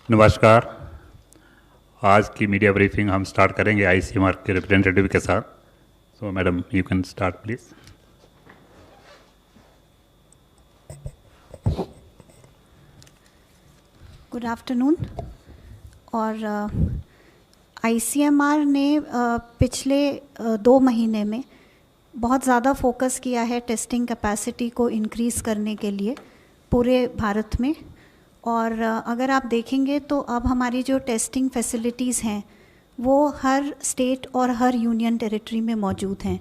नमस्कार। आज की मीडिया ब्रीफिंग हम स्टार्ट करेंगे आईसीएमआर के रिप्रेजेंटेटिव के साथ। सो madam, you can start please. Good afternoon. और आईसीएमआर ने पिछले 2 महीने में बहुत ज़्यादा फोकस किया है टेस्टिंग कैपेसिटी को इंक्रीज़ करने के लिए पूरे भारत में। और अगर आप देखेंगे तो अब हमारी जो टेस्टिंग फैसिलिटीज़ हैं वो हर स्टेट और हर यूनियन टेरिटरी में मौजूद हैं।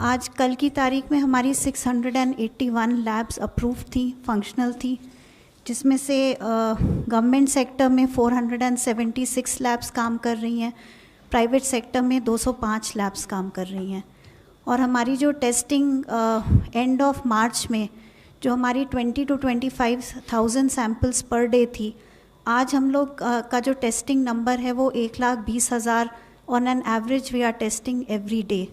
आज कल की तारीख में हमारी 681 लैब्स अप्रूव थी, फंक्शनल थी, जिसमें से गवर्नमेंट सेक्टर में 476 लैब्स काम कर रही हैं, प्राइवेट सेक्टर में 205 लैब्स काम कर रही हैं। और हमारी जो टेस्टिंग एंड ऑफ मार्च में जो हमारी 20 to 25,000 सैम्पल्स पर डे थी, आज हम लोग का जो टेस्टिंग नंबर है वो 1,20,000 on an average we are testing every day.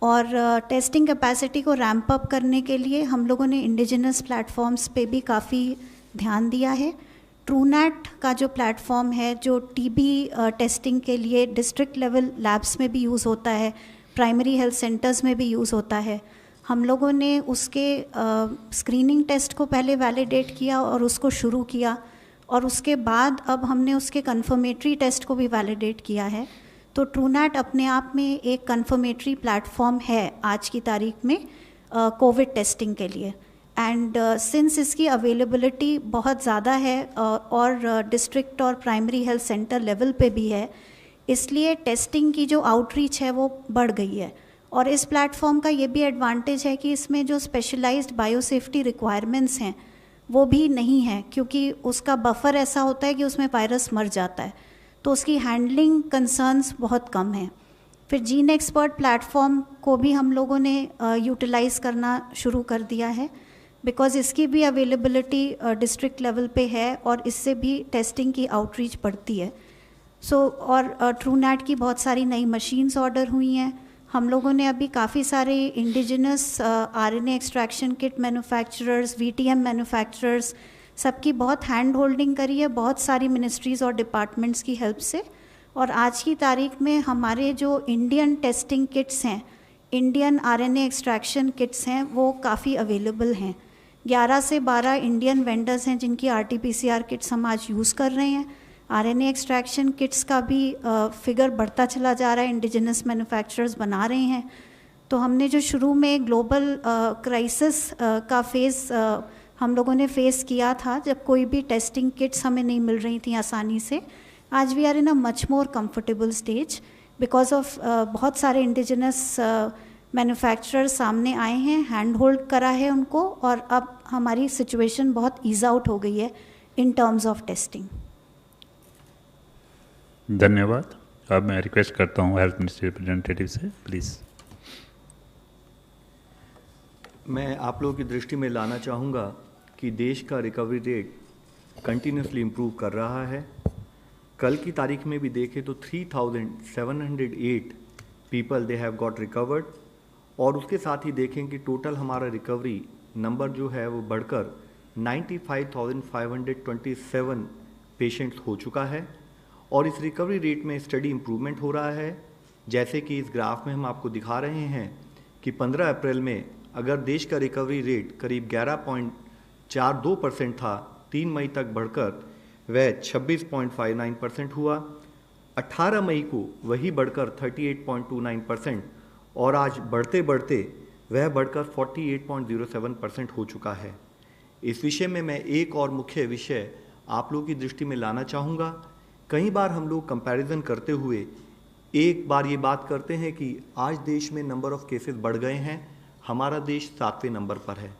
और टेस्टिंग कैपेसिटी को रैंप अप करने के लिए हम लोगों ने इंडिजिनस प्लेटफॉर्म्स पे भी काफ़ी ध्यान दिया है। ट्रूनेट का जो प्लेटफॉर्म है जो टीबी टेस्टिंग के लिए डिस्ट्रिक्ट लेवल लैब्स में भी यूज़ होता है, प्राइमरी हेल्थ सेंटर्स में भी यूज़ होता है, हम लोगों ने उसके स्क्रीनिंग टेस्ट को पहले वैलिडेट किया और उसको शुरू किया, और उसके बाद अब हमने उसके कन्फर्मेटरी टेस्ट को भी वैलिडेट किया है। तो ट्रूनेट अपने आप में एक कन्फर्मेटरी प्लेटफॉर्म है आज की तारीख में कोविड टेस्टिंग के लिए। एंड सिंस इसकी अवेलेबिलिटी बहुत ज़्यादा है और डिस्ट्रिक्ट और प्राइमरी हेल्थ सेंटर लेवल पे भी है, इसलिए टेस्टिंग की जो आउटरीच है वो बढ़ गई है। और इस प्लेटफॉर्म का ये भी एडवांटेज है कि इसमें जो स्पेशलाइज्ड बायोसेफ्टी रिक्वायरमेंट्स हैं वो भी नहीं है, क्योंकि उसका बफर ऐसा होता है कि उसमें वायरस मर जाता है, तो उसकी हैंडलिंग कंसर्न्स बहुत कम हैं। फिर जीन एक्सपर्ट प्लेटफॉर्म को भी हम लोगों ने यूटिलाइज़ करना शुरू कर दिया है, बिकॉज़ इसकी भी अवेलेबिलिटी डिस्ट्रिक्ट लेवल पे है और इससे भी टेस्टिंग की आउटरीच बढ़ती है। और ट्रूनेट की बहुत सारी नई मशीन्स ऑर्डर हुई हैं। हम लोगों ने अभी काफ़ी सारे indigenous RNA extraction kit manufacturers, VTM manufacturers, सबकी बहुत हैंड होल्डिंग करी है बहुत सारी मिनिस्ट्रीज़ और डिपार्टमेंट्स की हेल्प से। और आज की तारीख में हमारे जो इंडियन टेस्टिंग किट्स हैं, इंडियन आरएनए एक्सट्रैक्शन किट्स हैं, वो काफ़ी अवेलेबल हैं। 11 से 12 इंडियन वेंडर्स हैं जिनकी आरटीपीसीआर किट्स हम आज यूज़ कर रहे हैं। आरएनए एक्सट्रैक्शन किट्स का भी फिगर बढ़ता चला जा रहा है, इंडिजिनस मैन्युफैक्चरर्स बना रहे हैं। तो हमने जो शुरू में ग्लोबल क्राइसिस का फेज़ हम लोगों ने फेस किया था, जब कोई भी टेस्टिंग किट्स हमें नहीं मिल रही थी आसानी से, आज we are in a much more comfortable stage because of बहुत सारे इंडिजिनस मैन्युफैक्चरर सामने आए हैं, हैंड होल्ड करा है उनको, और अब हमारी सिचुएशन बहुत ईज आउट हो गई है इन टर्म्स ऑफ टेस्टिंग। धन्यवाद। अब मैं रिक्वेस्ट करता हूँ हेल्थ मिनिस्ट्री रिप्रेजेंटेटिव से, प्लीज़। मैं आप लोगों की दृष्टि में लाना चाहूँगा कि देश का रिकवरी रेट कंटिन्यूसली इम्प्रूव कर रहा है। कल की तारीख में भी देखें तो 3,708 people they have got recovered, और उसके साथ ही देखें कि टोटल हमारा रिकवरी नंबर जो है वो बढ़कर 95,527 पेशेंट्स हो चुका है। और इस रिकवरी रेट में स्टडी इम्प्रूवमेंट हो रहा है, जैसे कि इस ग्राफ में हम आपको दिखा रहे हैं कि 15 अप्रैल में अगर देश का रिकवरी रेट करीब 11.42% था, 3 मई तक बढ़कर वह 26.59% हुआ। 18 मई को वही बढ़कर 38.29%, और आज बढ़ते बढ़ते वह बढ़कर 48.07% हो चुका है। इस विषय में मैं एक और मुख्य विषय आप लोगों की दृष्टि में लाना चाहूँगा। कई बार हम लोग कंपैरिजन करते हुए एक बार ये बात करते हैं कि आज देश में नंबर ऑफ़ केसेस बढ़ गए हैं, हमारा देश 7वें नंबर पर है।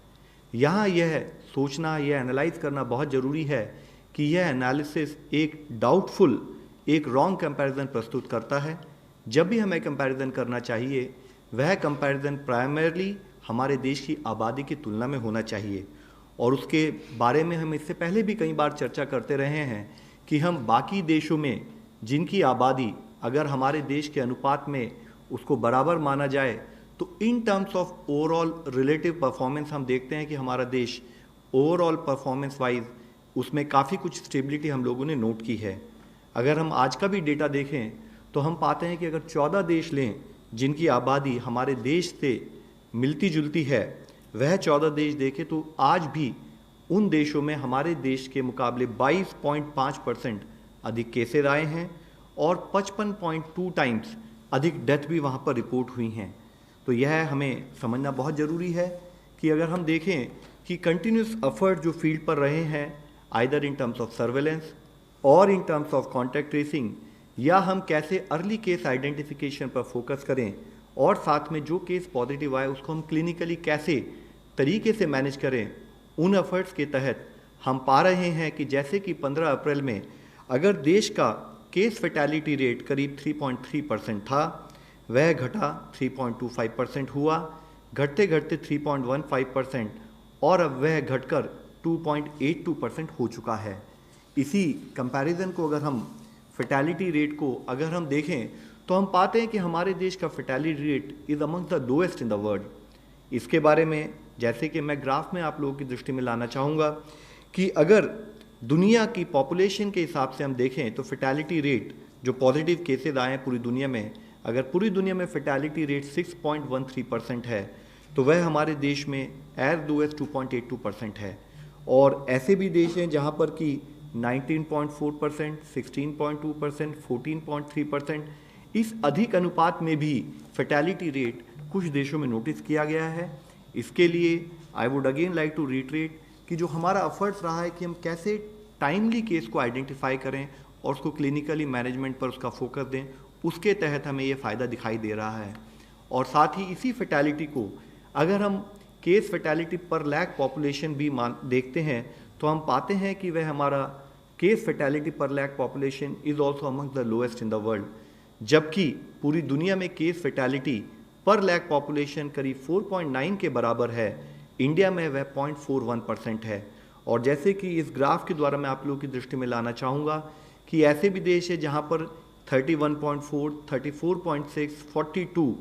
यहाँ यह सोचना, यह एनालाइज करना बहुत ज़रूरी है कि यह एनालिसिस एक डाउटफुल, एक रॉन्ग कंपैरिजन प्रस्तुत करता है। जब भी हमें कंपैरिजन करना चाहिए, वह कंपैरिजन प्राइमरली हमारे देश की आबादी की तुलना में होना चाहिए। और उसके बारे में हम इससे पहले भी कई बार चर्चा करते रहे हैं कि हम बाकी देशों में जिनकी आबादी अगर हमारे देश के अनुपात में उसको बराबर माना जाए, तो इन terms of overall relative performance हम देखते हैं कि हमारा देश ओवरऑल परफॉर्मेंस वाइज उसमें काफ़ी कुछ स्टेबिलिटी हम लोगों ने नोट की है। अगर हम आज का भी डेटा देखें तो हम पाते हैं कि अगर 14 देश लें जिनकी आबादी हमारे देश से मिलती जुलती है, वह 14 देश देखें तो आज भी उन देशों में हमारे देश के मुकाबले 22.5% अधिक केसेस आए हैं और 55.2 टाइम्स अधिक डेथ भी वहाँ पर रिपोर्ट हुई हैं। तो यह हमें समझना बहुत ज़रूरी है कि अगर हम देखें कि कंटिन्यूस एफर्ट जो फील्ड पर रहे हैं, either in terms of surveillance और in terms of contact tracing, या हम कैसे अर्ली केस आइडेंटिफिकेशन पर फोकस करें और साथ में जो केस पॉजिटिव आए उसको हम क्लिनिकली कैसे तरीके से मैनेज करें, उन एफर्ट्स के तहत हम पा रहे हैं कि जैसे कि 15 अप्रैल में अगर देश का केस फैटेलिटी रेट करीब 3.3% था, वह घटा 3.25% हुआ, घटते घटते 3.15% और अब वह घटकर 2.82% हो चुका है। इसी कंपैरिजन को अगर हम फैटेलिटी रेट को अगर हम देखें तो हम पाते हैं कि हमारे देश का fatality rate is among the lowest in the world. इसके बारे में जैसे कि मैं ग्राफ में आप लोगों की दृष्टि में लाना चाहूँगा कि अगर दुनिया की पॉपुलेशन के हिसाब से हम देखें तो फैटेलिटी रेट जो पॉजिटिव केसेस आए हैं पूरी दुनिया में, अगर पूरी दुनिया में फैटेलिटी रेट 6.13% है तो वह हमारे देश में एज लो एज 2.82% है। और ऐसे भी देश हैं जहाँ पर कि 19.4%, 16.2%, 14.3%, इस अधिक अनुपात में भी फैटेलिटी रेट कुछ देशों में नोटिस किया गया है। इसके लिए I would again like to reiterate कि जो हमारा एफर्ट्स रहा है कि हम कैसे टाइमली केस को आइडेंटिफाई करें और उसको क्लिनिकली मैनेजमेंट पर उसका फोकस दें, उसके तहत हमें ये फ़ायदा दिखाई दे रहा है। और साथ ही इसी फैटेलिटी को अगर हम case fatality per lakh population भी देखते हैं तो हम पाते हैं कि वह हमारा case fatality per lakh population is also among the lowest in the world, जबकि पूरी दुनिया में case fatality per lakh population करीब 4.9 के बराबर है, इंडिया में वह 0.41% है। और जैसे कि इस ग्राफ के द्वारा मैं आप लोगों की दृष्टि में लाना चाहूँगा कि ऐसे भी देश है जहाँ पर 31.4, 34.6, 42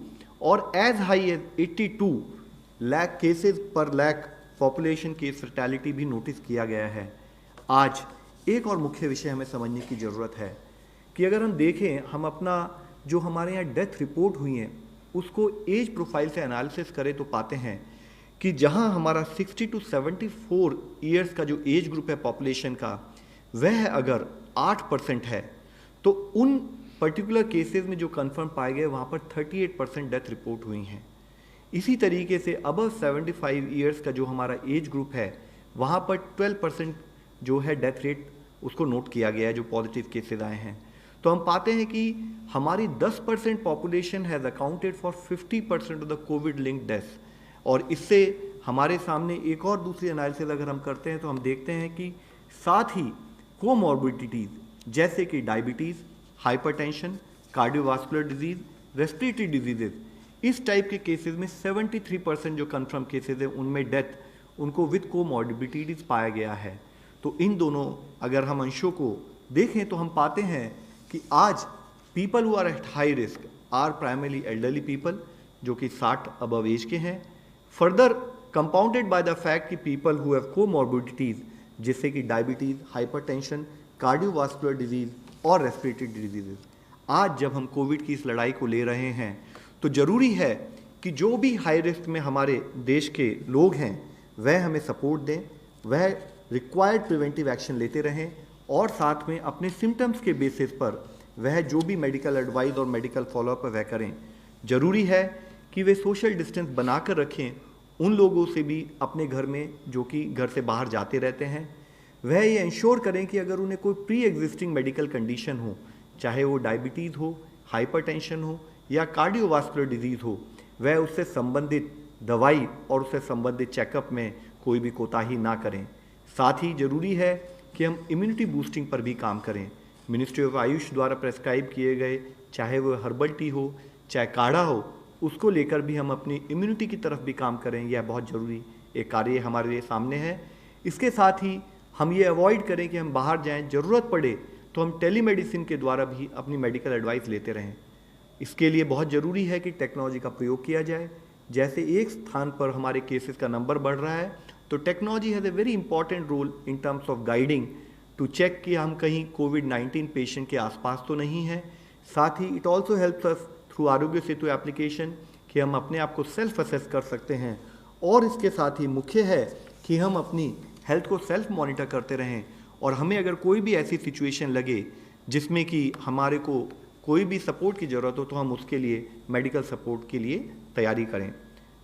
और as high as 82 lakh cases per lakh population case fatality भी नोटिस किया गया है। आज एक और मुख्य विषय हमें समझने की ज़रूरत है कि अगर हम देखें, हम अपना जो हमारे यहाँ डेथ रिपोर्ट हुई हैं उसको एज प्रोफाइल से एनालिसिस करें तो पाते हैं कि जहाँ हमारा 60 to 74 ईयर्स का जो एज ग्रुप है पॉपुलेशन का, वह अगर 8% है तो उन पर्टिकुलर केसेस में जो कंफर्म पाए गए वहाँ पर 38% डेथ रिपोर्ट हुई हैं। इसी तरीके से अबव 75 ईयर्स का जो हमारा एज ग्रुप है वहाँ पर 12% जो है डेथ रेट उसको नोट किया गया है जो पॉजिटिव केसेस आए हैं। तो हम पाते हैं कि हमारी 10% population has accounted for 50% of the Covid linked death. और इससे हमारे सामने एक और दूसरी एनालिसिस अगर हम करते हैं तो हम देखते हैं कि साथ ही कोमॉर्बिडिटीज़ जैसे कि diabetes, hypertension, cardiovascular disease, respiratory diseases, इस टाइप के केसेस में 73% जो कंफर्म केसेस हैं उनमें डेथ उनको विद कोमॉर्बिडिटीज़ पाया गया है। तो इन दोनों अगर हम अंशों को देखें तो हम पाते हैं कि आज people who are at high risk are primarily elderly people जो कि 60 अबव एज के हैं, further compounded by the fact कि पीपल हु हैव कोमॉर्बिडिटीज़ जैसे कि डायबिटीज़, हाइपरटेंशन, कार्डियोवास्कुलर डिजीज़ और रेस्पिरेटरी डिजीज़। आज जब हम कोविड की इस लड़ाई को ले रहे हैं तो ज़रूरी है कि जो भी हाई रिस्क में हमारे देश के लोग हैं वह हमें सपोर्ट दें, वह रिक्वायर्ड प्रिवेंटिव एक्शन लेते रहें और साथ में अपने सिम्टम्स के बेसिस पर वह जो भी मेडिकल एडवाइस और मेडिकल फॉलोअप वह करें। ज़रूरी है कि वे सोशल डिस्टेंस बनाकर रखें उन लोगों से भी अपने घर में जो कि घर से बाहर जाते रहते हैं। वह ये इंश्योर करें कि अगर उन्हें कोई प्री एग्जिस्टिंग मेडिकल कंडीशन हो, चाहे वो डायबिटीज़ हो, हाइपरटेंशन हो या कार्डियोवास्कुलर डिजीज़ हो, वह उससे संबंधित दवाई और उससे संबंधित चेकअप में कोई भी कोताही ना करें। साथ ही ज़रूरी है कि हम इम्यूनिटी बूस्टिंग पर भी काम करें। मिनिस्ट्री ऑफ आयुष द्वारा प्रेस्क्राइब किए गए चाहे वो हर्बल टी हो चाहे काढ़ा हो, उसको लेकर भी हम अपनी इम्यूनिटी की तरफ भी काम करें। यह बहुत ज़रूरी एक कार्य हमारे लिए सामने है। इसके साथ ही हम ये अवॉइड करें कि हम बाहर जाएं, ज़रूरत पड़े तो हम टेलीमेडिसिन के द्वारा भी अपनी मेडिकल एडवाइस लेते रहें। इसके लिए बहुत ज़रूरी है कि टेक्नोलॉजी का प्रयोग किया जाए। जैसे एक स्थान पर हमारे केसेस का नंबर बढ़ रहा है तो technology has a very important role in terms of guiding to check कि हम कहीं कोविड-19 पेशेंट के आसपास तो नहीं है। साथ ही it also helps us through Aarogya Setu application कि हम अपने आप को सेल्फ असेस कर सकते हैं, और इसके साथ ही मुख्य है कि हम अपनी हेल्थ को सेल्फ मॉनिटर करते रहें, और हमें अगर कोई भी ऐसी सिचुएशन लगे जिसमें कि हमारे को कोई भी सपोर्ट की ज़रूरत हो तो हम उसके लिए मेडिकल सपोर्ट के लिए तैयारी करें।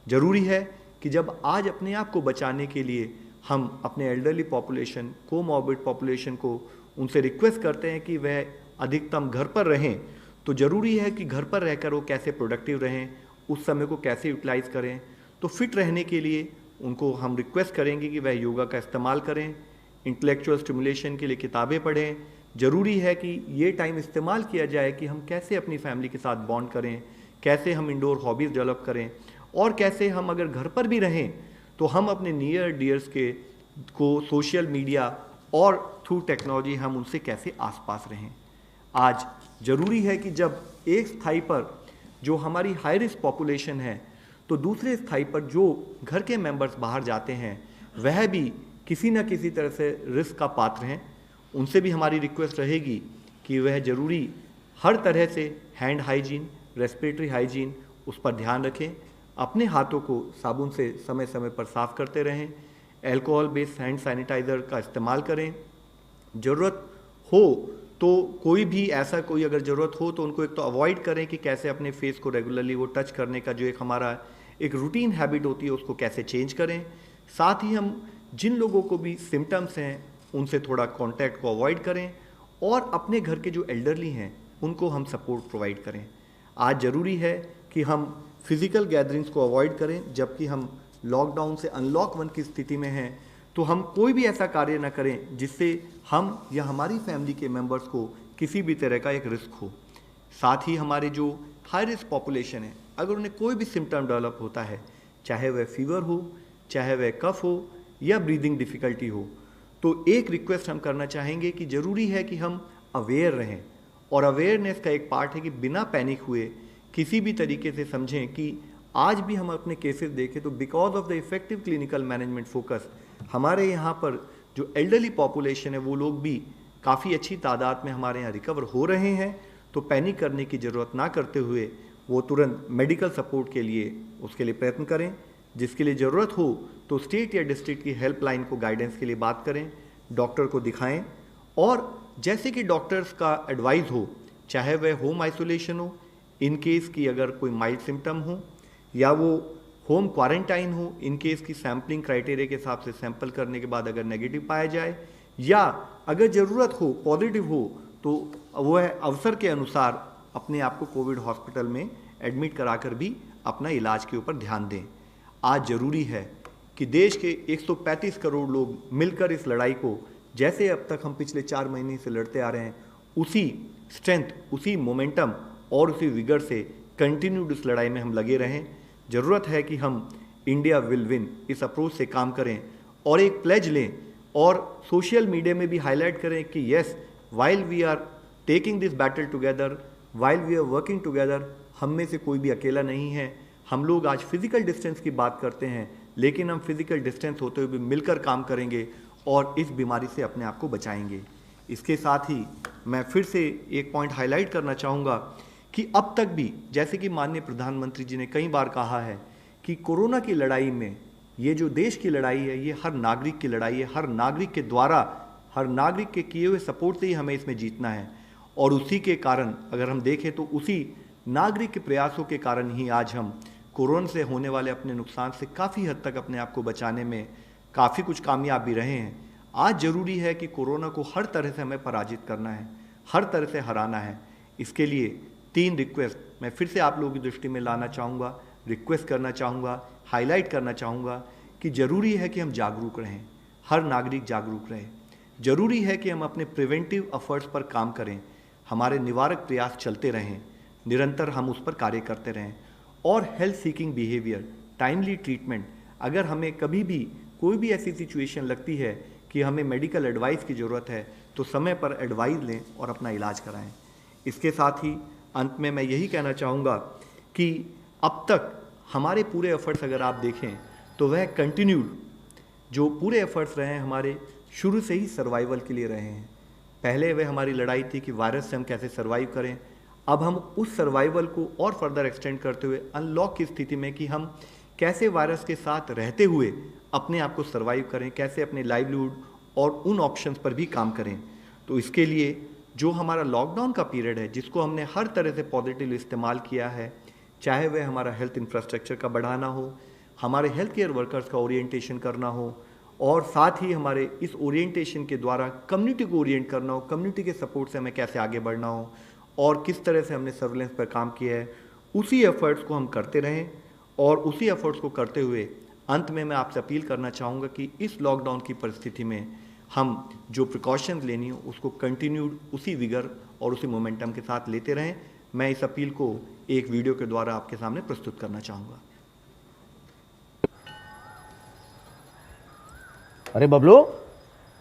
ज़रूरी है कि जब आज अपने आप को बचाने के लिए हम अपने एल्डरली पॉपुलेशन, कोमॉर्बिड पॉपुलेशन को उनसे रिक्वेस्ट करते हैं कि वह अधिकतम घर पर रहें, तो ज़रूरी है कि घर पर रहकर वो कैसे प्रोडक्टिव रहें, उस समय को कैसे यूटिलाइज़ करें। तो फिट रहने के लिए उनको हम रिक्वेस्ट करेंगे कि वह योगा का इस्तेमाल करें, इंटेलेक्चुअल स्टिमुलेशन के लिए किताबें पढ़ें। ज़रूरी है कि ये टाइम इस्तेमाल किया जाए कि हम कैसे अपनी फैमिली के साथ बॉन्ड करें, कैसे हम इंडोर हॉबीज़ डेवलप करें, और कैसे हम अगर घर पर भी रहें तो हम अपने नियर डियर्स को सोशल मीडिया और थ्रू टेक्नोलॉजी हम उनसे कैसे आसपास रहें। आज ज़रूरी है कि जब एक स्थाई पर जो हमारी हाई रिस्क पॉपुलेशन है, तो दूसरे स्थाई पर जो घर के मेंबर्स बाहर जाते हैं वह भी किसी न किसी तरह से रिस्क का पात्र हैं। उनसे भी हमारी रिक्वेस्ट रहेगी कि वह ज़रूरी हर तरह से हैंड हाइजीन, रेस्पिरेटरी हाइजीन उस पर ध्यान रखें, अपने हाथों को साबुन से समय समय पर साफ़ करते रहें, अल्कोहल बेस्ड हैंड सैनिटाइज़र का इस्तेमाल करें। ज़रूरत हो तो कोई भी ऐसा कोई अगर ज़रूरत हो तो उनको एक तो अवॉइड करें कि कैसे अपने फेस को रेगुलरली वो टच करने का जो एक हमारा एक रूटीन हैबिट होती है उसको कैसे चेंज करें। साथ ही हम जिन लोगों को भी सिम्टम्स हैं उनसे थोड़ा कांटेक्ट को अवॉइड करें, और अपने घर के जो एल्डरली हैं उनको हम सपोर्ट प्रोवाइड करें। आज ज़रूरी है कि हम फिज़िकल गैदरिंग्स को अवॉइड करें, जबकि हम लॉकडाउन से अनलॉक 1 की स्थिति में हैं, तो हम कोई भी ऐसा कार्य न करें जिससे हम या हमारी फैमिली के मेंबर्स को किसी भी तरह का एक रिस्क हो। साथ ही हमारे जो हाई रिस्क पॉपुलेशन है, अगर उन्हें कोई भी सिम्टम डेवलप होता है, चाहे वह फीवर हो, चाहे वह कफ हो या ब्रीदिंग डिफ़िकल्टी हो, तो एक रिक्वेस्ट हम करना चाहेंगे कि ज़रूरी है कि हम अवेयर रहें, और अवेयरनेस का एक पार्ट है कि बिना पैनिक हुए किसी भी तरीके से समझें कि आज भी हम अपने केसेस देखें तो because of the effective clinical management focus हमारे यहाँ पर जो एल्डरली पॉपुलेशन है वो लोग भी काफ़ी अच्छी तादाद में हमारे यहाँ रिकवर हो रहे हैं। तो पैनिक करने की ज़रूरत ना करते हुए वो तुरंत मेडिकल सपोर्ट के लिए उसके लिए प्रयत्न करें। जिसके लिए ज़रूरत हो तो स्टेट या डिस्ट्रिक्ट की हेल्पलाइन को गाइडेंस के लिए बात करें, डॉक्टर को दिखाएं, और जैसे कि डॉक्टर्स का एडवाइस हो, चाहे वह होम आइसोलेशन हो इन केस की अगर कोई माइल्ड सिम्टम हो, या वो होम क्वारंटाइन हो इन केस की सैम्पलिंग क्राइटेरिया के हिसाब से सैंपल करने के बाद अगर नेगेटिव पाया जाए, या अगर ज़रूरत हो पॉजिटिव हो तो वह अवसर के अनुसार अपने आप को कोविड हॉस्पिटल में एडमिट कराकर भी अपना इलाज के ऊपर ध्यान दें। आज ज़रूरी है कि देश के 135 करोड़ लोग मिलकर इस लड़ाई को, जैसे अब तक हम पिछले 4 महीने से लड़ते आ रहे हैं, उसी स्ट्रेंथ, उसी मोमेंटम और उसी विगर से कंटिन्यूड इस लड़ाई में हम लगे रहें। ज़रूरत है कि हम इंडिया विल विन इस अप्रोच से काम करें और एक प्लेज लें और सोशल मीडिया में भी हाईलाइट करें कि yes, while we are taking this battle together, while we are working together, हम में से कोई भी अकेला नहीं है। हम लोग आज फिजिकल डिस्टेंस की बात करते हैं, लेकिन हम फिजिकल डिस्टेंस होते हुए भी मिलकर काम करेंगे और इस बीमारी से अपने आप को बचाएंगे। इसके साथ ही मैं फिर से एक पॉइंट हाईलाइट करना चाहूँगा कि अब तक भी, जैसे कि माननीय प्रधानमंत्री जी ने कई बार कहा है कि कोरोना की लड़ाई में ये जो देश की लड़ाई है ये हर नागरिक की लड़ाई है, हर नागरिक के द्वारा, हर नागरिक के किए हुए सपोर्ट से ही हमें इसमें जीतना है। और उसी के कारण अगर हम देखें तो उसी नागरिक के प्रयासों के कारण ही आज हम कोरोना से होने वाले अपने नुकसान से काफ़ी हद तक अपने आप को बचाने में काफ़ी कुछ कामयाब भी रहे हैं। आज ज़रूरी है कि कोरोना को हर तरह से हमें पराजित करना है, हर तरह से हराना है। इसके लिए 3 रिक्वेस्ट मैं फिर से आप लोगों की दृष्टि में लाना चाहूँगा, रिक्वेस्ट करना चाहूँगा, हाईलाइट करना चाहूँगा कि ज़रूरी है कि हम जागरूक रहें, हर नागरिक जागरूक रहे। ज़रूरी है कि हम अपने प्रिवेंटिव एफर्ट्स पर काम करें, हमारे निवारक प्रयास चलते रहें, निरंतर हम उस पर कार्य करते रहें। और health seeking behaviour, timely treatment, अगर हमें कभी भी कोई भी ऐसी सिचुएशन लगती है कि हमें मेडिकल एडवाइस की ज़रूरत है तो समय पर एडवाइस लें और अपना इलाज कराएं। इसके साथ ही अंत में मैं यही कहना चाहूँगा कि अब तक हमारे पूरे एफर्ट्स अगर आप देखें तो वह कंटिन्यूड जो पूरे एफर्ट्स रहे हैं हमारे शुरू से ही सर्वाइवल के लिए रहे हैं। पहले वह हमारी लड़ाई थी कि वायरस से हम कैसे सर्वाइव करें, अब हम उस सर्वाइवल को और फर्दर एक्सटेंड करते हुए अनलॉक की स्थिति में कि हम कैसे वायरस के साथ रहते हुए अपने आप को सर्वाइव करें, कैसे अपने लाइवलीहुड और उन ऑप्शंस पर भी काम करें। तो इसके लिए जो हमारा लॉकडाउन का पीरियड है, जिसको हमने हर तरह से पॉजिटिव इस्तेमाल किया है, चाहे वह हमारा हेल्थ इंफ्रास्ट्रक्चर का बढ़ाना हो, हमारे हेल्थ केयर वर्कर्स का ओरिएंटेशन करना हो, और साथ ही हमारे इस ओरिएंटेशन के द्वारा कम्युनिटी को ओरिएंट करना हो, कम्युनिटी के सपोर्ट से हमें कैसे आगे बढ़ना हो और किस तरह से हमने सर्विलेंस पर काम किया है, उसी एफर्ट्स को हम करते रहें। और उसी एफर्ट्स को करते हुए अंत में मैं आपसे अपील करना चाहूँगा कि इस लॉकडाउन की परिस्थिति में हम जो प्रिकॉशंस लेनी हो उसको कंटिन्यूड उसी विगर और उसी मोमेंटम के साथ लेते रहें। मैं इस अपील को एक वीडियो के द्वारा आपके सामने प्रस्तुत करना चाहूँगा। अरे बबलू,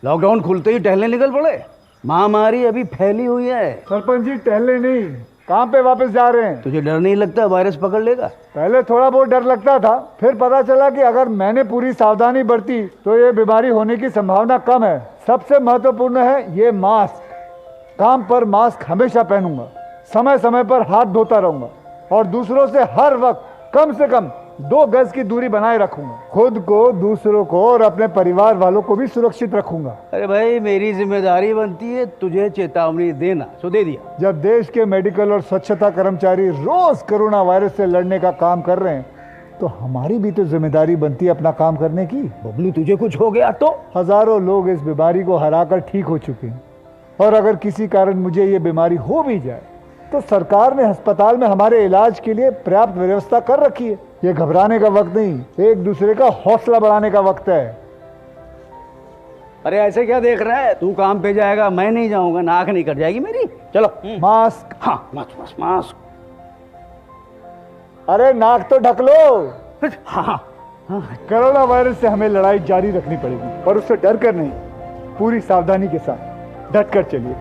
लॉकडाउन खुलते ही टहलने निकल पड़े। महामारी अभी फैली हुई है। सरपंच जी टहलने नहीं, काम पे वापस जा रहे हैं। तुझे डर नहीं लगता वायरस पकड़ लेगा? पहले थोड़ा बहुत डर लगता था, फिर पता चला कि अगर मैंने पूरी सावधानी बरती तो ये बीमारी होने की संभावना कम है। सबसे महत्वपूर्ण है ये मास्क। काम पर मास्क हमेशा पहनूंगा, समय समय पर हाथ धोता रहूंगा और दूसरों से हर वक्त कम से कम 2 गज की दूरी बनाए रखूंगा। खुद को, दूसरों को और अपने परिवार वालों को भी सुरक्षित रखूंगा। अरे भाई, मेरी जिम्मेदारी बनती है तुझे चेतावनी देना, सो दे दिया। जब देश के मेडिकल और स्वच्छता कर्मचारी रोज कोरोना वायरस से लड़ने का काम कर रहे हैं तो हमारी भी तो जिम्मेदारी बनती है अपना काम करने की। बबलू, तुझे कुछ हो गया तो? हजारों लोग इस बीमारी को हराकर ठीक हो चुके हैं और अगर किसी कारण मुझे ये बीमारी हो भी जाए तो सरकार ने अस्पताल में हमारे इलाज के लिए पर्याप्त व्यवस्था कर रखी है। ये घबराने का वक्त नहीं, एक दूसरे का हौसला बढ़ाने का वक्त है। अरे ऐसे क्या देख रहा है? तू काम पे जाएगा, मैं नहीं जाऊंगा, नाक नहीं कट जाएगी मेरी। चलो। मास्क। हाँ, मास्क मास्क। अरे नाक तो ढक लो। हाँ। कोरोना वायरस से हमें लड़ाई जारी रखनी पड़ेगी, पर उससे डर कर नहीं, पूरी सावधानी के साथ डट कर चलिए।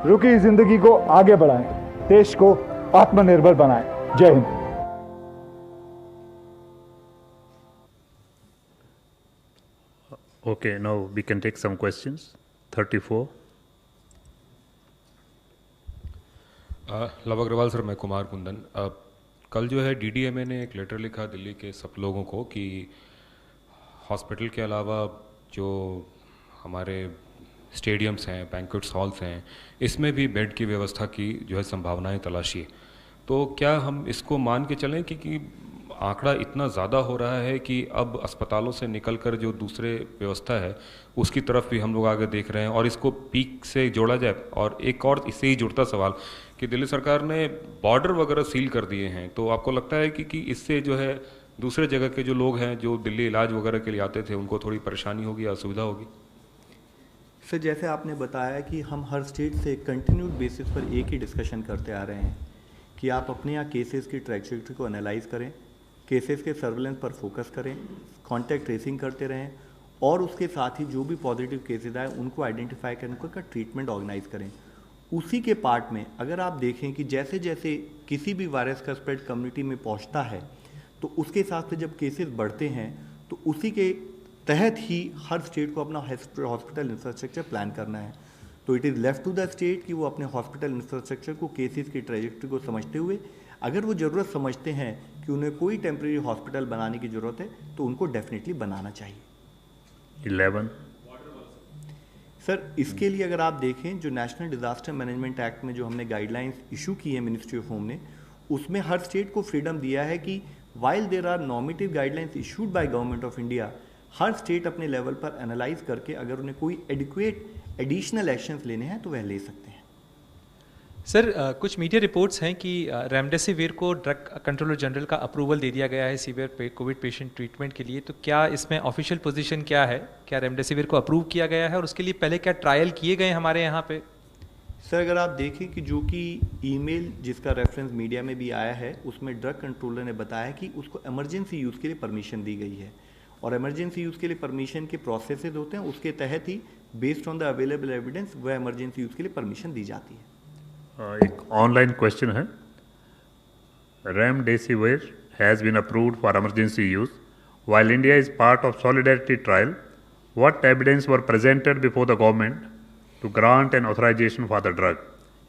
रुकी जिंदगी को आगे बढ़ाएं, देश को आत्मनिर्भर बनाएं। जय हिंद। Okay, now we can take some questions. 34. Lav Agarwal sir, मैं कुमार कुंदन। कल जो है DDMA ने एक लेटर लिखा दिल्ली के सब लोगों को कि हॉस्पिटल के अलावा जो हमारे स्टेडियम्स हैं, बैंक्वेट्स हॉल्स हैं, इसमें भी बेड की व्यवस्था की जो है संभावनाएं तलाशिए। तो क्या हम इसको मान के चलें कि आंकड़ा इतना ज़्यादा हो रहा है कि अब अस्पतालों से निकलकर जो दूसरे व्यवस्था है उसकी तरफ भी हम लोग आगे देख रहे हैं और इसको पीक से जोड़ा जाए? और एक और इससे ही जुड़ता सवाल कि दिल्ली सरकार ने बॉर्डर वगैरह सील कर दिए हैं, तो आपको लगता है कि इससे जो है दूसरे जगह के जो लोग हैं जो दिल्ली इलाज वगैरह के लिए आते थे उनको थोड़ी परेशानी होगी, असुविधा होगी? सर, जैसे आपने बताया कि हम हर स्टेट से कंटिन्यूड बेसिस पर एक ही डिस्कशन करते आ रहे हैं कि आप अपने यहाँ केसेस की ट्रैजेक्टरी को एनालाइज करें, केसेस के सर्विलेंस पर फोकस करें, कॉन्टैक्ट ट्रेसिंग करते रहें और उसके साथ ही जो भी पॉजिटिव केसेस आए उनको आइडेंटिफाई करें, उनका ट्रीटमेंट ऑर्गेनाइज करें। उसी के पार्ट में अगर आप देखें कि जैसे जैसे किसी भी वायरस का स्प्रेड कम्युनिटी में पहुंचता है तो उसके हिसाब से जब केसेस बढ़ते हैं तो उसी के तहत ही हर स्टेट को अपना हॉस्पिटल इंफ्रास्ट्रक्चर प्लान करना है। तो it is left to the state कि वो अपने हॉस्पिटल इंफ्रास्ट्रक्चर को केसेस की ट्रैजेक्टरी को समझते हुए, अगर वो ज़रूरत समझते हैं कि उन्हें कोई टेम्प्रेरी हॉस्पिटल बनाने की ज़रूरत है तो उनको डेफिनेटली बनाना चाहिए। 11. सर, इसके लिए अगर आप देखें जो नेशनल डिज़ास्टर मैनेजमेंट एक्ट में जो हमने गाइडलाइंस इशू की है मिनिस्ट्री ऑफ होम ने, उसमें हर स्टेट को फ्रीडम दिया है कि while there are normative guidelines issued by government of India, हर स्टेट अपने लेवल पर एनालाइज करके अगर उन्हें कोई एडिक्वेट एडिशनल एक्शंस लेने हैं तो वह ले सकते हैं। सर, कुछ मीडिया रिपोर्ट्स हैं कि रेमडेसिविर को ड्रग कंट्रोलर जनरल का अप्रूवल दे दिया गया है सीवियर कोविड पेशेंट ट्रीटमेंट के लिए, तो क्या इसमें ऑफिशियल पोजीशन क्या है? क्या रेमडेसिविर को अप्रूव किया गया है और उसके लिए पहले क्या ट्रायल किए गए हमारे यहाँ पे? सर, अगर आप देखें कि जो कि ईमेल जिसका रेफरेंस मीडिया में भी आया है उसमें ड्रग कंट्रोलर ने बताया कि उसको इमरजेंसी यूज़ के लिए परमिशन दी गई है और इमरजेंसी यूज़ के लिए परमिशन के प्रोसेसेस होते हैं, उसके तहत ही based on the available evidence वह इमरजेंसी यूज़ के लिए परमिशन दी जाती है। एक ऑनलाइन क्वेश्चन है, remdesivir has been approved for emergency use while India is part of solidarity trial what evidence were presented before the government to grant an authorization for the drug,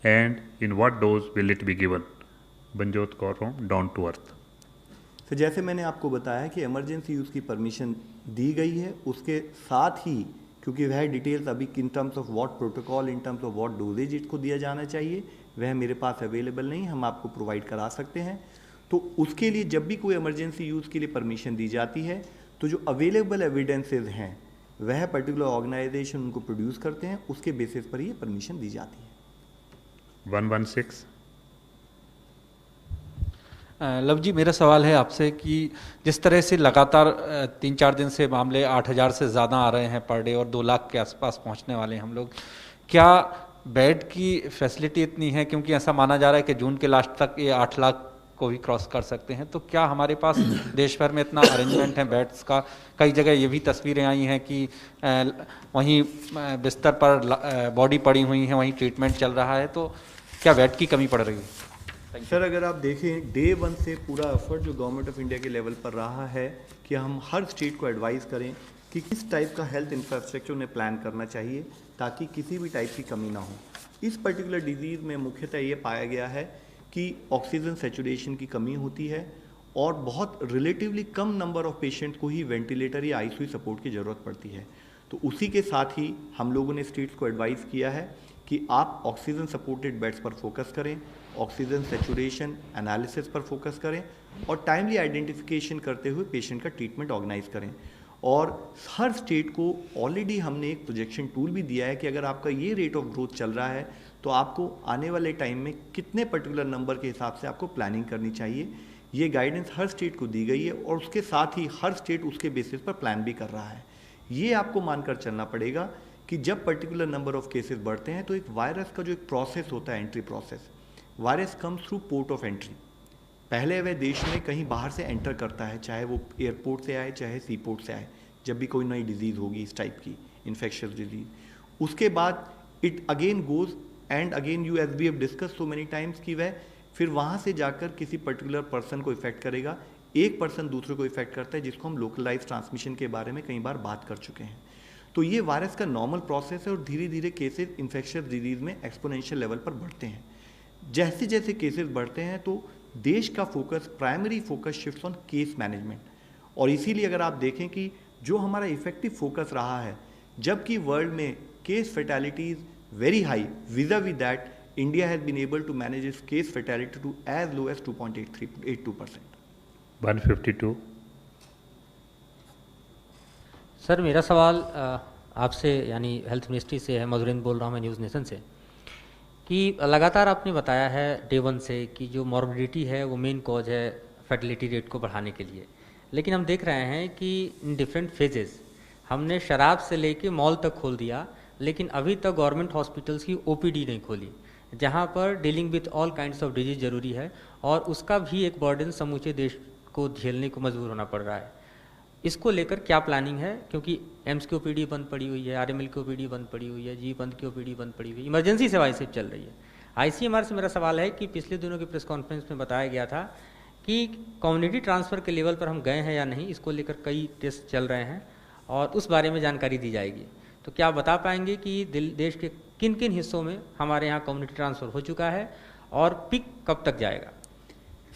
and in what dose will it be given? Banjot Kaur from Down to Earth. तो जैसे मैंने आपको बताया कि emergency use की permission दी गई है, उसके साथ ही क्योंकि वह डिटेल्स अभी in terms of what protocol, in terms of what dosages इसको दिया जाना चाहिए, वह मेरे पास अवेलेबल नहीं, हम आपको प्रोवाइड करा सकते हैं। तो उसके लिए जब भी कोई इमरजेंसी यूज़ के लिए परमिशन दी जाती है तो जो अवेलेबल एविडेंसेस हैं वह पर्टिकुलर ऑर्गेनाइजेशन उनको प्रोड्यूस करते हैं, उसके बेसिस पर ये परमिशन दी जाती है। 116। लव जी, मेरा सवाल है आपसे कि जिस तरह से लगातार 3-4 दिन से मामले 8,000 से ज़्यादा आ रहे हैं पर डे और 2 लाख के आसपास पहुंचने वाले हैं हम लोग, क्या बेड की फैसिलिटी इतनी है, क्योंकि ऐसा माना जा रहा है कि जून के लास्ट तक ये 8 लाख को भी क्रॉस कर सकते हैं, तो क्या हमारे पास देश भर में इतना अरेंजमेंट है बेड्स का? कई जगह ये भी तस्वीरें आई हैं कि वहीं बिस्तर पर बॉडी पड़ी हुई है, वहीं ट्रीटमेंट चल रहा है, तो क्या बेड की कमी पड़ रही है? सर, अगर आप देखें डे 1 से पूरा एफर्ट जो गवर्नमेंट ऑफ इंडिया के लेवल पर रहा है कि हम हर स्टेट को एडवाइस करें कि किस टाइप का हेल्थ इंफ्रास्ट्रक्चर उन्हें प्लान करना चाहिए ताकि किसी भी टाइप की कमी ना हो। इस पर्टिकुलर डिजीज़ में मुख्यतः ये पाया गया है कि ऑक्सीजन सैचुरेशन की कमी होती है और बहुत relatively come number of patient को ही वेंटिलेटर या आईसीयू सपोर्ट की ज़रूरत पड़ती है। तो उसी के साथ ही हम लोगों ने स्टेट्स को एडवाइस किया है कि आप ऑक्सीजन सपोर्टेड बेड्स पर फोकस करें, ऑक्सीजन सैचुरेशन एनालिसिस पर फोकस करें और टाइमली आइडेंटिफिकेशन करते हुए पेशेंट का ट्रीटमेंट ऑर्गेनाइज करें। और हर स्टेट को ऑलरेडी हमने एक प्रोजेक्शन टूल भी दिया है कि अगर आपका ये रेट ऑफ ग्रोथ चल रहा है तो आपको आने वाले टाइम में कितने पर्टिकुलर नंबर के हिसाब से आपको प्लानिंग करनी चाहिए। ये गाइडेंस हर स्टेट को दी गई है और उसके साथ ही हर स्टेट उसके बेसिस पर प्लान भी कर रहा है। ये आपको मानकर चलना पड़ेगा कि जब पर्टिकुलर नंबर ऑफ केसेस बढ़ते हैं तो एक वायरस का जो एक प्रोसेस होता है, entry process, virus comes through port of entry. पहले वह देश में कहीं बाहर से एंटर करता है, चाहे वो एयरपोर्ट से आए चाहे सी पोर्ट से आए, जब भी कोई नई डिजीज़ होगी इस टाइप की इन्फेक्शियस डिजीज। उसके बाद it again goes and again you, as we have discussed so many times, कि वह फिर वहाँ से जाकर किसी पर्टिकुलर पर्सन को इफेक्ट करेगा, एक पर्सन दूसरे को इफेक्ट करता है, जिसको हम लोकलाइज ट्रांसमिशन के बारे में कई बार बात कर चुके हैं। तो ये वायरस का नॉर्मल प्रोसेस है और धीरे धीरे केसेस इन्फेक्शियस डिजीज में एक्सपोनेंशियल लेवल पर बढ़ते हैं। जैसे जैसे केसेस बढ़ते हैं तो देश का focus, primary focus shift on case management. और इसीलिए अगर आप देखें कि जो हमारा इफेक्टिव फोकस रहा है, जबकि वर्ल्ड में case fatalities very high, vis a vis that India has been able to manage its case fatality to as low as 2.82%। 152। Sir, मेरा सवाल आपसे यानी हेल्थ मिनिस्ट्री से है, मधुरेंद्र बोल रहा हूँ मैं न्यूज़ नेशन से, कि लगातार आपने बताया है डे 1 से कि जो मॉर्बिडिटी है वो मेन कॉज है फर्टिलिटी रेट को बढ़ाने के लिए, लेकिन हम देख रहे हैं कि इन डिफरेंट फेजेस हमने शराब से लेके मॉल तक खोल दिया, लेकिन अभी तक गवर्नमेंट हॉस्पिटल्स की ओपीडी नहीं खोली, जहां पर dealing with all kinds of disease ज़रूरी है और उसका भी एक बर्डन समूचे देश को झेलने को मजबूर होना पड़ रहा है। इसको लेकर क्या प्लानिंग है? क्योंकि एम्स की ओपीडी बंद पड़ी हुई है, आरएमएल की ओपीडी बंद पड़ी हुई है, जी बंद की ओपीडी बंद पड़ी हुई है, इमरजेंसी सेवाएं सिर्फ चल रही है। आईसीएमआर से मेरा सवाल है कि पिछले दिनों की प्रेस कॉन्फ्रेंस में बताया गया था कि कम्युनिटी ट्रांसफ़र के लेवल पर हम गए हैं या नहीं, इसको लेकर कई टेस्ट चल रहे हैं और उस बारे में जानकारी दी जाएगी। तो क्या बता पाएंगे कि देश के किन किन हिस्सों में हमारे यहाँ कम्युनिटी ट्रांसफ़र हो चुका है और पिक कब तक जाएगा?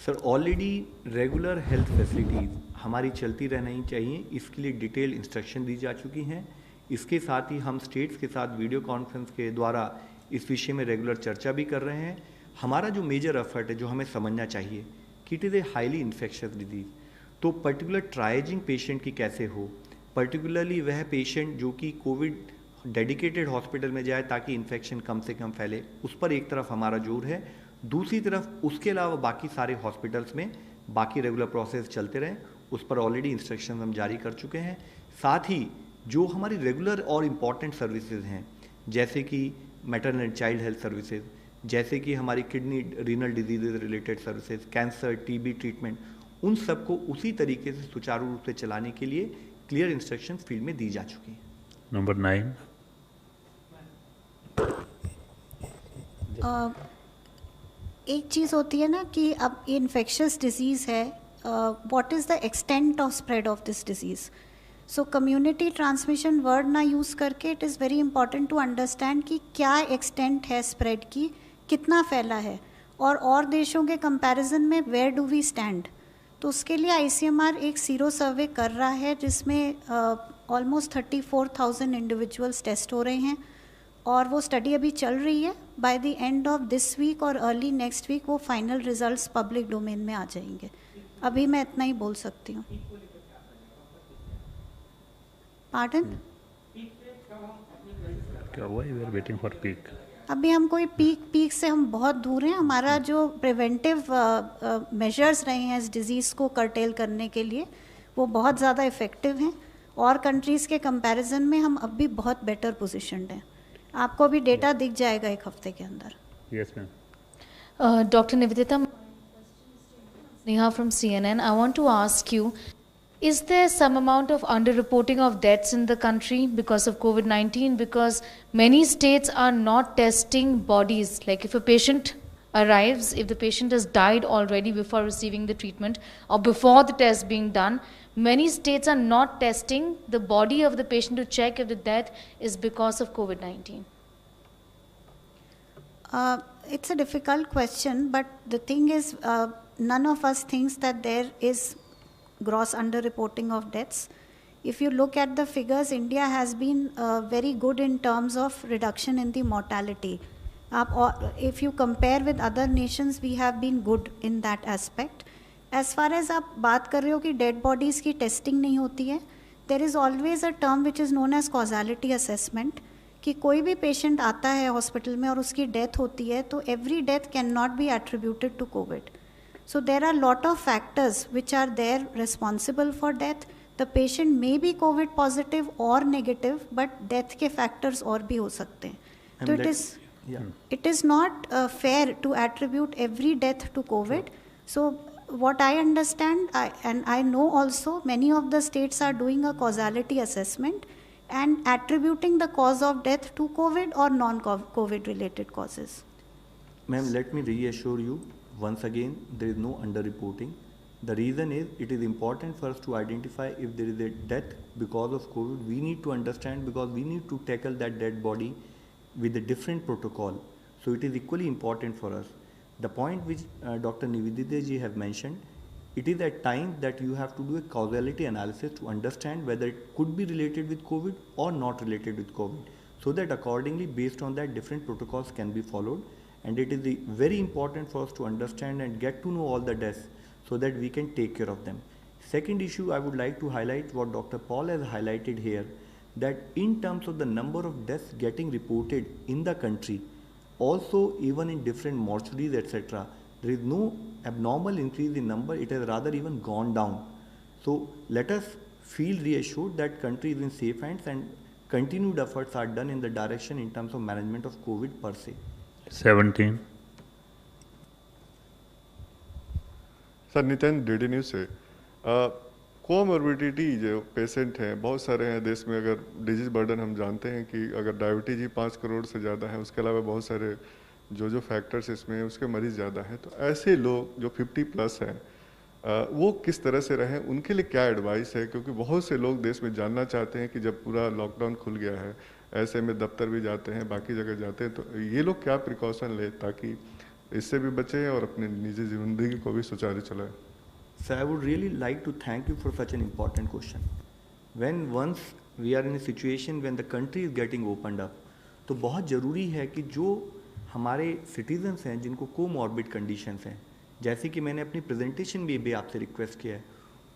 Sir, already regular health facilities हमारी चलती रहनी चाहिए, इसके लिए डिटेल इंस्ट्रक्शन दी जा चुकी हैं। इसके साथ ही हम स्टेट्स के साथ वीडियो कॉन्फ्रेंस के द्वारा इस विषय में रेगुलर चर्चा भी कर रहे हैं। हमारा जो मेजर एफर्ट है, जो हमें समझना चाहिए कि it is a highly infectious disease, तो पर्टिकुलर ट्राइजिंग पेशेंट की कैसे हो, पर्टिकुलरली वह पेशेंट जो कि कोविड डेडिकेटेड हॉस्पिटल में जाए ताकि इन्फेक्शन कम से कम फैले, उस पर एक तरफ हमारा जोर है, दूसरी तरफ उसके अलावा बाकी सारे हॉस्पिटल्स में बाकी रेगुलर प्रोसेस चलते रहें, उस पर ऑलरेडी इंस्ट्रक्शन हम जारी कर चुके हैं। साथ ही जो हमारी रेगुलर और इम्पॉर्टेंट सर्विसेज हैं, जैसे कि maternal and child health services, जैसे कि हमारी kidney renal disease related services, cancer, TB treatment, उन सबको उसी तरीके से सुचारू रूप से चलाने के लिए क्लियर इंस्ट्रक्शन फील्ड में दी जा चुकी हैं। नंबर 9। एक चीज़ होती है ना कि अब ये इन्फेक्शियस डिजीज़ है, what is the extent of spread of this disease. So community transmission word ना यूज़ करके it is very important to understand कि क्या एक्सटेंट है स्प्रेड की, कितना फैला है, और देशों के कंपैरिजन में वेयर डू वी स्टैंड। तो उसके लिए ICMR एक सीरो सर्वे कर रहा है जिसमें ऑलमोस्ट 34,000 इंडिविजुअल्स टेस्ट हो रहे हैं, और वो स्टडी अभी चल रही है। By the end of this week और अर्ली नेक्स्ट वीक वो फाइनल रिजल्ट्स पब्लिक डोमेन में आ जाएंगे। अभी मैं इतना ही बोल सकती हूँ। पार्डन? क्या हुआ? We are waiting for peak. अभी हम कोई पीक से हम बहुत दूर हैं। हमारा जो प्रिवेंटिव मेजर्स रहे हैं इस डिज़ीज़ को कर्टेल करने के लिए वो बहुत ज़्यादा इफ़ेक्टिव हैं, और कंट्रीज़ के कंपैरिजन में हम अब भी बहुत बेटर पोजीशनड हैं। आपको भी डेटा दिख जाएगा एक हफ्ते के अंदर। Yes ma'am. Dr. Nivedita, Neha from CNN, I want to ask you, is there some amount of underreporting of deaths in the country because of COVID-19? Because many states are not testing bodies. Like if a patient arrives, if the patient has died already before receiving the treatment or before the test being done, many states are not testing the body of the patient to check if the death is because of COVID-19. It's a difficult question, but the thing is, none of us thinks that there is gross underreporting of deaths. If you look at the figures, India has been very good in terms of reduction in the mortality. If you compare with other nations, we have been good in that aspect. As far as आप बात कर रहे हो कि dead bodies की testing नहीं होती है, there is always a term which is known as causality assessment, कि कोई भी patient आता है hospital में और उसकी death होती है, तो every death cannot be attributed to COVID. So there are lot of factors which are there responsible for death. The patient may be COVID positive or negative, but death के factors और भी हो सकते हैं. So it is not fair to attribute every death to COVID. So what I understand, and I know also, many of the states are doing a causality assessment and attributing the cause of death to COVID or non-COVID related causes. Ma'am, let me reassure you, once again, there is no underreporting. The reason is, it is important for us to identify if there is a death because of COVID. We need to understand, because we need to tackle that dead body with a different protocol. So it is equally important for us. The point which Dr. Nivedita ji have mentioned, it is at time that you have to do a causality analysis to understand whether it could be related with COVID or not related with COVID. So that accordingly, based on that, different protocols can be followed. And it is very important for us to understand and get to know all the deaths so that we can take care of them. Second issue, I would like to highlight what Dr. Paul has highlighted here, that in terms of the number of deaths getting reported in the country, also even in different mortuaries, etc., there is no abnormal increase in number, it has rather even gone down. So let us feel reassured that country is in safe hands and continued efforts are done in the direction in terms of management of COVID per se. 17. Sir Nitin DD news से comorbidity जो patient हैं बहुत सारे हैं देश में। अगर disease burden हम जानते हैं कि अगर डायबिटीज ही 5 करोड़ से ज़्यादा है, उसके अलावा बहुत सारे जो फैक्टर्स इसमें उसके मरीज़ ज़्यादा हैं, तो ऐसे लोग जो 50+ हैं वो किस तरह से रहें, उनके लिए क्या एडवाइस है? क्योंकि बहुत से लोग देश में जानना चाहते हैं कि जब पूरा लॉकडाउन खुल गया है, ऐसे में दफ्तर भी जाते हैं, बाकी जगह जाते हैं, तो ये लोग क्या प्रिकॉशन लें ताकि इससे भी बचें और अपने निजी जिंदगी को भी सुचारू चलाएं? So I would really like to thank you for such an important question. When once we are in a situation when the country is getting opened up, तो बहुत ज़रूरी है कि जो हमारे सिटीजन्स हैं जिनको कोमॉर्बिड कंडीशंस हैं, जैसे कि मैंने अपनी प्रेजेंटेशन में भी आपसे रिक्वेस्ट किया है,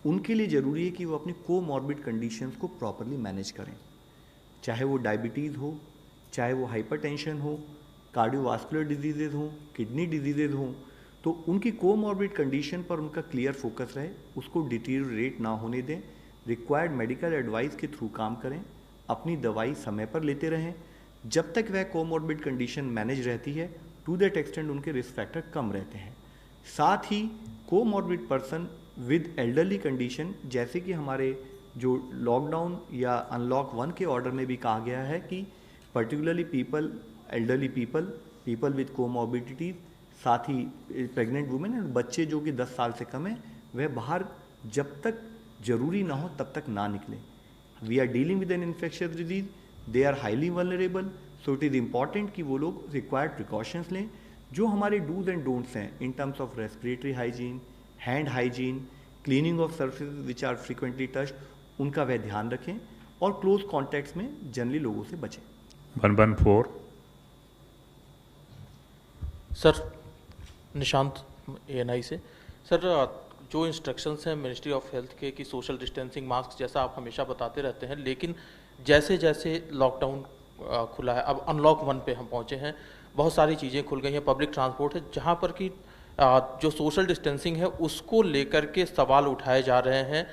उनके लिए ज़रूरी है कि वो अपनी कोमॉर्बिड कंडीशंस को प्रॉपरली मैनेज करें। चाहे वो डायबिटीज़ हो, चाहे वो हाइपरटेंशन हो, कार्डियोवास्कुलर डिजीज़ेज हों, किडनी डिजीज़ेज हों, तो उनकी कोमॉर्बिड कंडीशन पर उनका क्लियर फोकस रहे, उसको डिटीरियोरेट ना होने दें, रिक्वायर्ड मेडिकल एडवाइस के थ्रू काम करें, अपनी दवाई समय पर लेते रहें। जब तक वह कोमॉर्बिड कंडीशन मैनेज रहती है, टू दैट एक्सटेंट उनके रिस्क फैक्टर कम रहते हैं। साथ ही comorbid person with elderly condition, जैसे कि हमारे जो लॉकडाउन या अनलॉक 1 के ऑर्डर में भी कहा गया है कि particularly people, elderly people with comorbidities, साथ ही प्रेग्नेंट वुमेन और बच्चे जो कि 10 साल से कम है, वह बाहर जब तक ज़रूरी ना हो तब तक ना निकलें। We are dealing with an infectious disease, they are highly vulnerable, so it is important कि वो लोग रिक्वायर्ड प्रिकॉशंस लें। जो हमारे डूज एंड डोंट्स हैं in terms of respiratory hygiene, hand hygiene, cleaning of surface which are frequently touched, उनका वह ध्यान रखें और क्लोज कॉन्टैक्ट्स में जनरली लोगों से बचें। 114 सर, निशांत ANI से। सर, जो इंस्ट्रक्शंस हैं मिनिस्ट्री ऑफ हेल्थ के कि सोशल डिस्टेंसिंग, मास्क, जैसा आप हमेशा बताते रहते हैं, लेकिन जैसे जैसे लॉकडाउन खुला है, अब अनलॉक 1 पे हम पहुंचे हैं, बहुत सारी चीज़ें खुल गई हैं, पब्लिक ट्रांसपोर्ट है, जहां पर कि जो सोशल डिस्टेंसिंग है उसको लेकर के सवाल उठाए जा रहे हैं।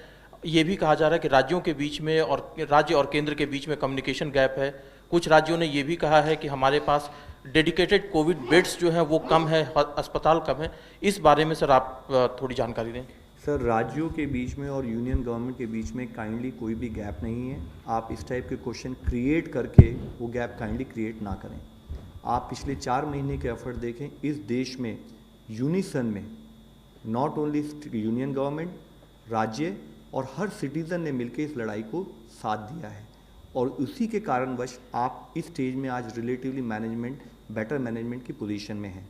ये भी कहा जा रहा है कि राज्यों के बीच में और राज्य और केंद्र के बीच में कम्युनिकेशन गैप है। कुछ राज्यों ने ये भी कहा है कि हमारे पास डेडिकेटेड कोविड बेड्स जो हैं वो कम है, अस्पताल कम है। इस बारे में सर आप थोड़ी जानकारी दें। सर, राज्यों के बीच में और यूनियन गवर्नमेंट के बीच में काइंडली कोई भी गैप नहीं है। आप इस टाइप के क्वेश्चन क्रिएट करके वो गैप काइंडली क्रिएट ना करें। आप पिछले 4 महीने के एफर्ट देखें, इस देश में यूनिसन में नॉट ओनली यूनियन गवर्नमेंट, राज्य और हर सिटीज़न ने मिलकर इस लड़ाई को साथ दिया है और उसी के कारणवश आप इस स्टेज में आज रिलेटिवली बेटर मैनेजमेंट की पोजीशन में हैं।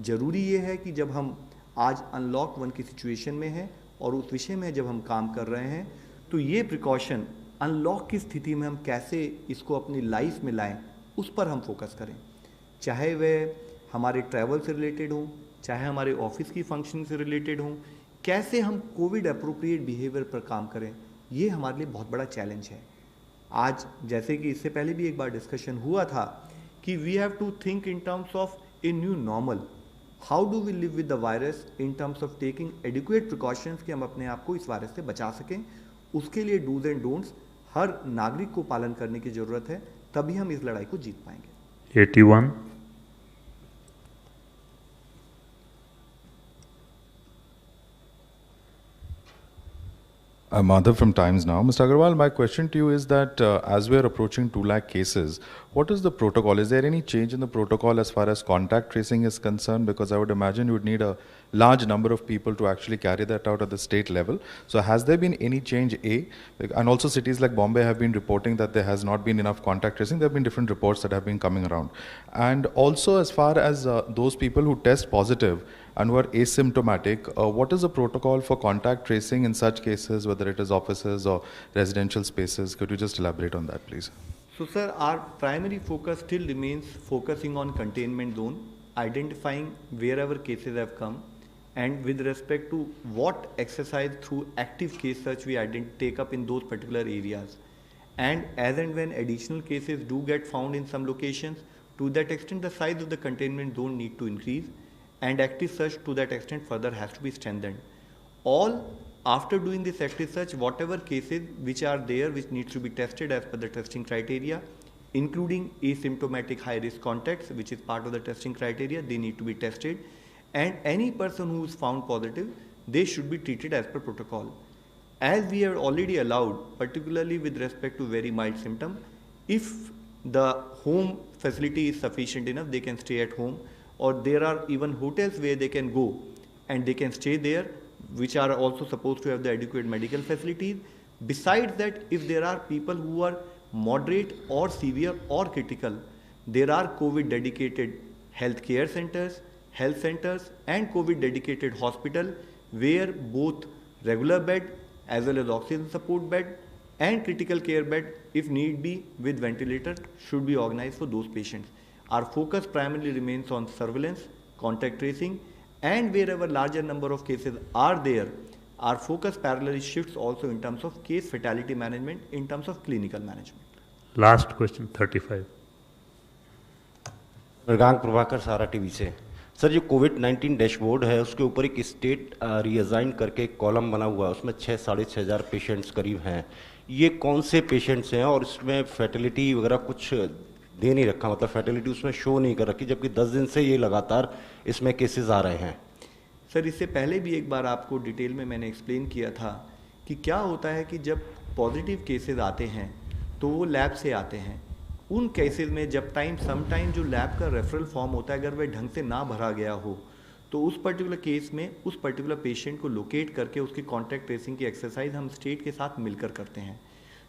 ज़रूरी ये है कि जब हम आज अनलॉक 1 की सिचुएशन में हैं और उस विषय में जब हम काम कर रहे हैं, तो ये प्रिकॉशन अनलॉक की स्थिति में हम कैसे इसको अपनी लाइफ में लाएं, उस पर हम फोकस करें। चाहे वह हमारे ट्रैवल से रिलेटेड हो, चाहे हमारे ऑफिस की फंक्शन से रिलेटेड हो, कैसे हम कोविड अप्रोप्रिएट बिहेवियर पर काम करें, ये हमारे लिए बहुत बड़ा चैलेंज है। आज जैसे कि इससे पहले भी एक बार डिस्कशन हुआ था कि we have to think in terms of a new normal, how do we live with the virus in terms of taking adequate precautions कि हम अपने आप को इस वायरस से बचा सकें। उसके लिए डूज एंड डोंट्स हर नागरिक को पालन करने की ज़रूरत है, तभी हम इस लड़ाई को जीत पाएंगे। 81 Madhav from Times Now. Mr. Agarwal, my question to you is that as we are approaching 2 lakh cases, what is the protocol? Is there any change in the protocol as far as contact tracing is concerned? Because I would imagine you would need a large number of people to actually carry that out at the state level. So has there been any change, A? And also cities like Bombay have been reporting that there has not been enough contact tracing. There have been different reports that have been coming around. And also as far as those people who test positive and who are asymptomatic, what is the protocol for contact tracing in such cases, whether it is offices or residential spaces? Could you just elaborate on that, please? So, sir, our primary focus still remains focusing on containment zone, identifying wherever cases have come, and with respect to what exercise through active case search we take up in those particular areas. And as and when additional cases do get found in some locations, to that extent the size of the containment zone need to increase, and active search to that extent further has to be strengthened. All after doing this active search, whatever cases which are there which needs to be tested as per the testing criteria, including asymptomatic high risk contacts, which is part of the testing criteria, they need to be tested, and any person who is found positive, they should be treated as per protocol. As we have already allowed, particularly with respect to very mild symptom, if the home facility is sufficient enough, they can stay at home, or there are even hotels where they can go and they can stay there, which are also supposed to have the adequate medical facilities. Besides that, if there are people who are moderate or severe or critical, there are COVID dedicated health care centers, health centers and COVID dedicated hospital where both regular bed as well as oxygen support bed and critical care bed, if need be with ventilator, should be organized for those patients. Our focus primarily remains on surveillance, contact tracing, and wherever larger number of cases are there, our focus parallelly shifts also in terms of case fatality management, in terms of clinical management. Last question, 35. Mrigank Prabhakar सारा TV से। Sir, जो कोविड-19 dashboard है उसके ऊपर एक state reassign करके एक column बना हुआ है, उसमें 6-6.5 हज़ार पेशेंट्स करीब हैं। ये कौन से पेशेंट्स हैं और इसमें फैटिलिटी वगैरह कुछ दे नहीं रखा, मतलब फैटिलिटी उसमें शो नहीं कर रखी, जबकि 10 दिन से ये लगातार इसमें केसेस आ रहे हैं। सर, इससे पहले भी एक बार आपको डिटेल में मैंने एक्सप्लेन किया था कि क्या होता है कि जब पॉजिटिव केसेस आते हैं तो वो लैब से आते हैं। उन केसेस में जब समटाइम जो लैब का रेफरल फॉर्म होता है, अगर वह ढंग से ना भरा गया हो, तो उस पर्टिकुलर केस में उस पर्टिकुलर पेशेंट को लोकेट करके उसकी कॉन्टैक्ट ट्रेसिंग की एक्सरसाइज हम स्टेट के साथ मिलकर करते हैं।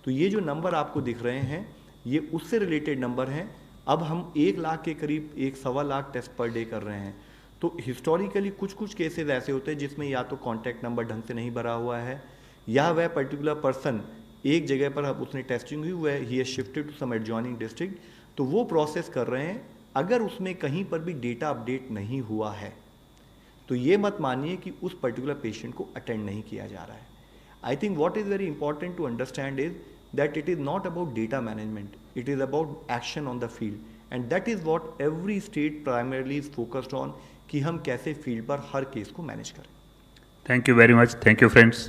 तो तो ये जो नंबर आपको दिख रहे हैं ये उससे रिलेटेड नंबर हैं। अब हम 1 लाख के करीब 1.25 लाख टेस्ट पर डे कर रहे हैं। तो हिस्टोरिकली कुछ केसेस ऐसे होते हैं जिसमें या तो कॉन्टैक्ट नंबर ढंग से नहीं भरा हुआ है, या वह पर्टिकुलर पर्सन एक जगह पर अब उसने टेस्टिंग हुई, वह ही has shifted to some adjoining district, तो वो प्रोसेस कर रहे हैं। अगर उसमें कहीं पर भी डेटा अपडेट नहीं हुआ है तो ये मत मानिए कि उस पर्टिकुलर पेशेंट को अटेंड नहीं किया जा रहा है। I think what is very important to understand is that it is not about data management, it is about action on the field, and that is what every state primarily is focused on, कि हम कैसे field पर हर case को manage करें। Thank you very much. Thank you, friends.